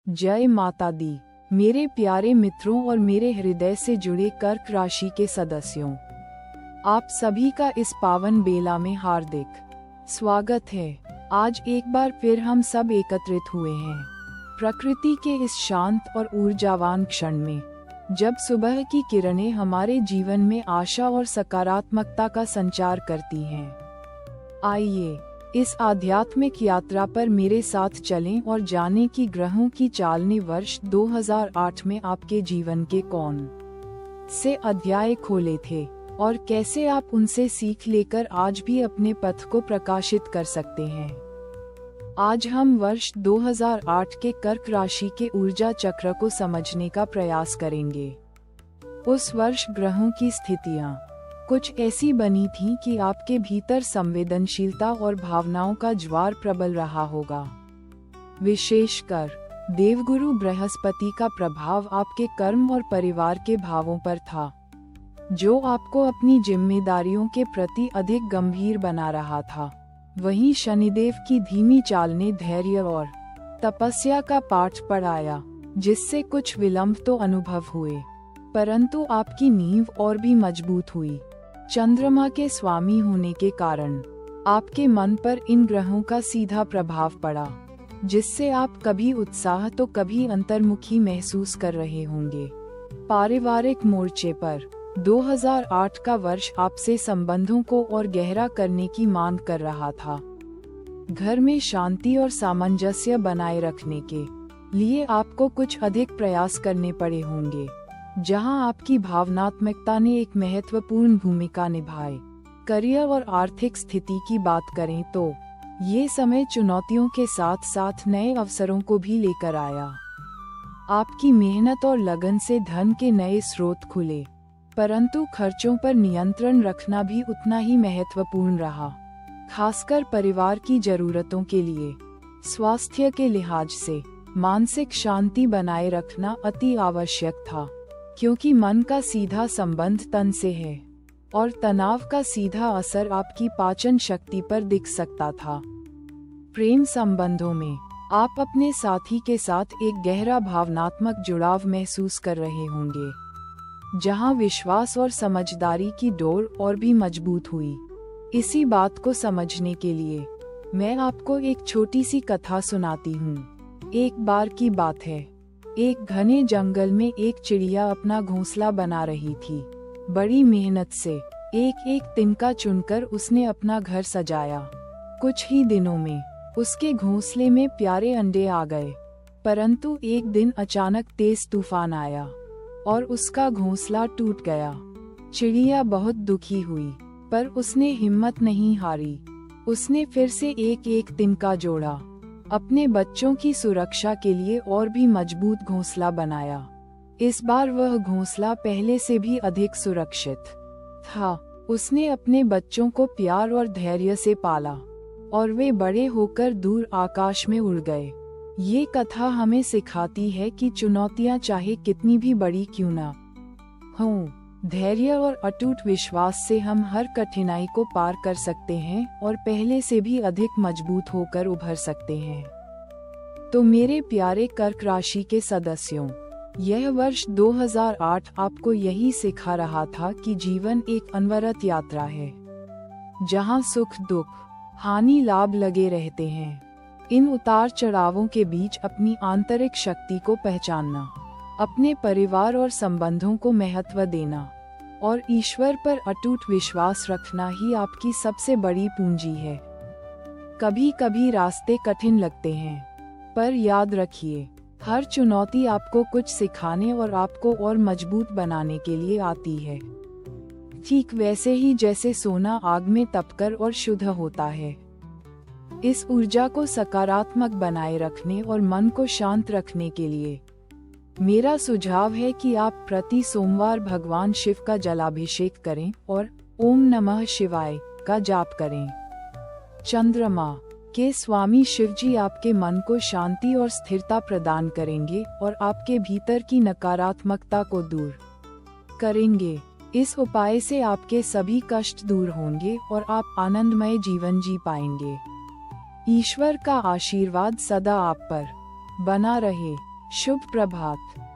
जय माता दी। मेरे प्यारे मित्रों और मेरे हृदय से जुड़े कर्क राशि के सदस्यों, आप सभी का इस पावन बेला में हार्दिक स्वागत है। आज एक बार फिर हम सब एकत्रित हुए हैं प्रकृति के इस शांत और ऊर्जावान क्षण में, जब सुबह की किरणें हमारे जीवन में आशा और सकारात्मकता का संचार करती हैं। आइए इस आध्यात्मिक यात्रा पर मेरे साथ चलें और जानें कि ग्रहों की चाल ने वर्ष 2008 में आपके जीवन के कौन से अध्याय खोले थे और कैसे आप उनसे सीख लेकर आज भी अपने पथ को प्रकाशित कर सकते हैं। आज हम वर्ष 2008 के कर्क राशि के ऊर्जा चक्र को समझने का प्रयास करेंगे। उस वर्ष ग्रहों की स्थितियां कुछ ऐसी बनी थीं कि आपके भीतर संवेदनशीलता और भावनाओं का ज्वार प्रबल रहा होगा। विशेषकर देवगुरु बृहस्पति का प्रभाव आपके कर्म और परिवार के भावों पर था, जो आपको अपनी जिम्मेदारियों के प्रति अधिक गंभीर बना रहा था। वहीं शनिदेव की धीमी चाल ने धैर्य और तपस्या का पाठ पढ़ाया, जिससे कुछ विलंब तो अनुभव हुए, परंतु आपकी नींव और भी मजबूत हुई। चंद्रमा के स्वामी होने के कारण आपके मन पर इन ग्रहों का सीधा प्रभाव पड़ा, जिससे आप कभी उत्साह तो कभी अंतर्मुखी महसूस कर रहे होंगे। पारिवारिक मोर्चे पर 2008 का वर्ष आपसे संबंधों को और गहरा करने की मांग कर रहा था। घर में शांति और सामंजस्य बनाए रखने के लिए आपको कुछ अधिक प्रयास करने पड़े होंगे, जहां आपकी भावनात्मकता ने एक महत्वपूर्ण भूमिका निभाई। करियर और आर्थिक स्थिति की बात करें तो ये समय चुनौतियों के साथ साथ नए अवसरों को भी लेकर आया। आपकी मेहनत और लगन से धन के नए स्रोत खुले, परंतु खर्चों पर नियंत्रण रखना भी उतना ही महत्वपूर्ण रहा, खासकर परिवार की जरूरतों के लिए। स्वास्थ्य के लिहाज से मानसिक शांति बनाए रखना अति आवश्यक था, क्योंकि मन का सीधा संबंध तन से है और तनाव का सीधा असर आपकी पाचन शक्ति पर दिख सकता था। प्रेम संबंधों में आप अपने साथी के साथ एक गहरा भावनात्मक जुड़ाव महसूस कर रहे होंगे, जहां विश्वास और समझदारी की डोर और भी मजबूत हुई। इसी बात को समझने के लिए मैं आपको एक छोटी सी कथा सुनाती हूँ। एक बार की बात है, एक घने जंगल में एक चिड़िया अपना घोंसला बना रही थी। बड़ी मेहनत से एक एक तिनका चुनकर उसने अपना घर सजाया। कुछ ही दिनों में उसके घोंसले में प्यारे अंडे आ गए, परंतु एक दिन अचानक तेज तूफान आया और उसका घोंसला टूट गया। चिड़िया बहुत दुखी हुई, पर उसने हिम्मत नहीं हारी। उसने फिर से एक एक तिनका जोड़ा, अपने बच्चों की सुरक्षा के लिए और भी मजबूत घोंसला बनाया। इस बार वह घोंसला पहले से भी अधिक सुरक्षित था। उसने अपने बच्चों को प्यार और धैर्य से पाला और वे बड़े होकर दूर आकाश में उड़ गए। ये कथा हमें सिखाती है कि चुनौतियां चाहे कितनी भी बड़ी क्यों न हों, धैर्य और अटूट विश्वास से हम हर कठिनाई को पार कर सकते हैं और पहले से भी अधिक मजबूत होकर उभर सकते हैं। तो मेरे प्यारे कर्क राशि के सदस्यों, यह वर्ष 2008 आपको यही सिखा रहा था कि जीवन एक अनवरत यात्रा है, जहां सुख दुख हानि लाभ लगे रहते हैं। इन उतार चढ़ावों के बीच अपनी आंतरिक शक्ति को पहचानना, अपने परिवार और संबंधों को महत्व देना और ईश्वर पर अटूट विश्वास रखना ही आपकी सबसे बड़ी पूंजी है। कभी कभी रास्ते कठिन लगते हैं, पर याद रखिए, हर चुनौती आपको कुछ सिखाने और आपको और मजबूत बनाने के लिए आती है। ठीक वैसे ही जैसे सोना आग में तपकर और शुद्ध होता है। इस ऊर्जा को सकारात्मक बनाए रखने और मन को शांत रखने के लिए मेरा सुझाव है कि आप प्रति सोमवार भगवान शिव का जलाभिषेक करें और ओम नमः शिवाय का जाप करें। चंद्रमा के स्वामी शिव जी आपके मन को शांति और स्थिरता प्रदान करेंगे और आपके भीतर की नकारात्मकता को दूर करेंगे। इस उपाय से आपके सभी कष्ट दूर होंगे और आप आनंदमय जीवन जी पाएंगे। ईश्वर का आशीर्वाद सदा आप पर बना रहे। शुभ प्रभात।